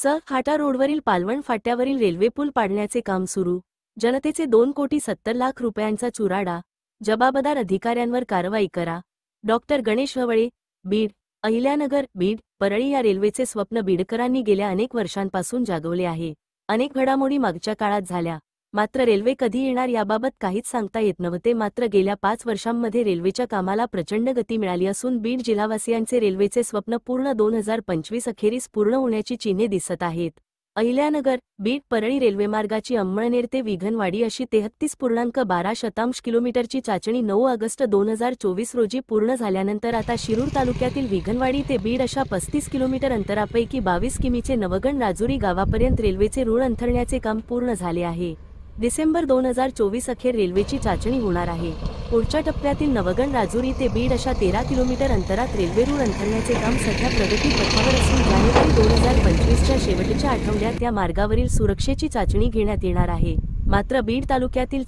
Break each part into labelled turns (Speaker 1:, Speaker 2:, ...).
Speaker 1: हाटा रोडवरील पालवण फाट्यावरील रेल्वे पूल पाडण्याचे काम सुरू. जनतेचे 2,70,00,000 रुपयांचा चुराडा. जबाबदार अधिकाऱ्यांवर कारवाई करा. डॉक्टर गणेश हवळे, बीड. अहिल्यानगर, बीड, परळी या रेल्वेचे स्वप्न बीडकरांनी गेल्या अनेक वर्षांपासून जागवले आहे. अनेक घडामोडी मागच्या काळात झाल्या, मात्र रेल्वे कधी येणार याबाबत काहीच सांगता येत नव्हते. मात्र गेल्या 5 वर्षांमध्ये रेल्वेच्या कामाला प्रचंड गती मिळाली असून बीड जिल्हावासियांचे रेल्वेचे स्वप्न पूर्ण 2025 अखेरीस पूर्ण होण्याची चिन्हे दिसत आहेत. अहिल्यानगर, बीड, परळी रेल्वेमार्गाची अंमळनेर ते विघनवाडी अशी 33.12 किलोमीटरची चाचणी 9 ऑगस्ट 2024 रोजी पूर्ण झाल्यानंतर आता शिरूर तालुक्यातील विघनवाडी ते बीड अशा 35 किलोमीटर अंतरापैकी 22 किमीचे नवगण राजुरी गावापर्यंत रेल्वेचे रूळ अंथरण्याचे काम पूर्ण झाले आहे. डिसेंबर 2024 अखेर रेल्वेची चाचणी होणार आहे. पुढच्या टप्प्यातील नवगण राजुरी ते बीड अशा 13 किलोमीटर अंतरात रेल्वे रूळ अंथरण्याचे काम सध्या प्रगती पथावर असून जानेवारी 2025च्या शेवटच्या आठवड्यात या मार्गावरील सुरक्षेची चाचणी घेण्यात येणार आहे. मात्र बीड तालुक्यातील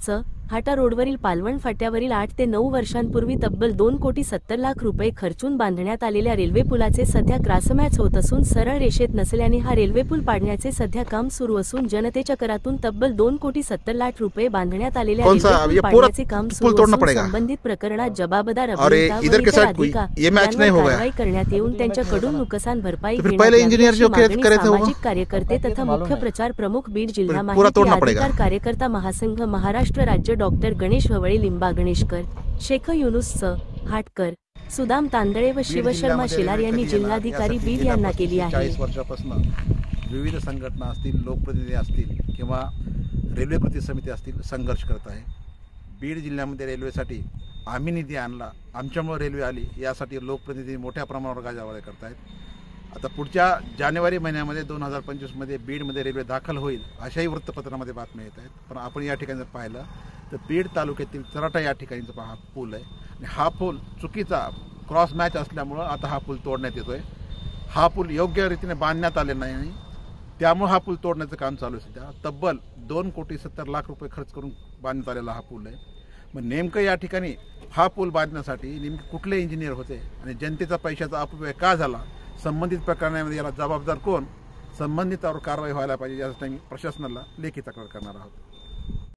Speaker 1: हाटा रोडवरील पालवण फाट्यावरील 8 ते 9 वर्षांपूर्वी तब्बल 2,70,00,000 रुपये खर्चून बांधण्यात आलेल्या रेल्वे पुलाचे सध्या क्रॉसमॅच होत असून सरळ रेषेत नसल्याने हा रेल्वे पूल पाडण्याचे सध्या काम सुरू असून जनतेच्या करातून तब्बल 2,70,00,000 रुपये बांधण्यात आलेल्या रेल्वे पूल पाडण्याचे काम सुरू असून संबंधित प्रकरणात जबाबदार अभियंता कारवाई करण्यात येऊन त्यांच्याकडून नुकसान भरपाई सामाजिक कार्यकर्ते तथा मुख्य प्रचार प्रमुख बीड जिल्हा माहिती अधिकार कार्यकर्ता महासंघ महाराष्ट्र राज्य डॉक्टर गणेश हवळे लिंबा गणेशकर, शेख युनुस हाटकर, सुदाम तांदळे व शिवशर्मा शेलार यांनी जिल्हाधिकारी बीड यांना केली आहे.
Speaker 2: 40 वर्षापासून विविध संघटना असतील, लोकप्रतिनिधी असतील किंवा रेल्वे कृती समिती असतील संघर्ष करत आहे. बीड जिल्ह्यामध्ये रेल्वेसाठी आम्ही निधी आणला, आमच्यामुळे रेल्वे आली यासाठी लोकप्रतिनिधी मोठ्या प्रमाणावर गाजावाजा करत आहेत. आता पुढच्या जानेवारी महिन्यामध्ये 2025मध्ये बीडमध्ये रेल्वे दाखल होईल अशाही वृत्तपत्रामध्ये बातम्या येत आहेत. पण आपण या ठिकाणी जर पाहिलं तर बीड तालुक्यातील चराटा या ठिकाणचा हा पूल आहे आणि हा पूल चुकीचा क्रॉस मॅच असल्यामुळं आता हा पूल तोडण्यात येतोय. हा पूल योग्य रीतीने बांधण्यात आले नाही, त्यामुळे हा पूल तोडण्याचं काम चालू आहे. सध्या तब्बल 2,70,00,000 रुपये खर्च करून बांधण्यात आलेला हा पूल आहे. मग नेमकं या ठिकाणी हा पूल बांधण्यासाठी नेमके कुठले इंजिनियर होते आणि जनतेचा पैशाचा अपव्यय का झाला, संबंधित प्रकरणामध्ये याला जबाबदार कोण, संबंधितावर कारवाई व्हायला पाहिजे यासाठी आम्ही प्रशासनाला लेखी तक्रार करणार आहोत.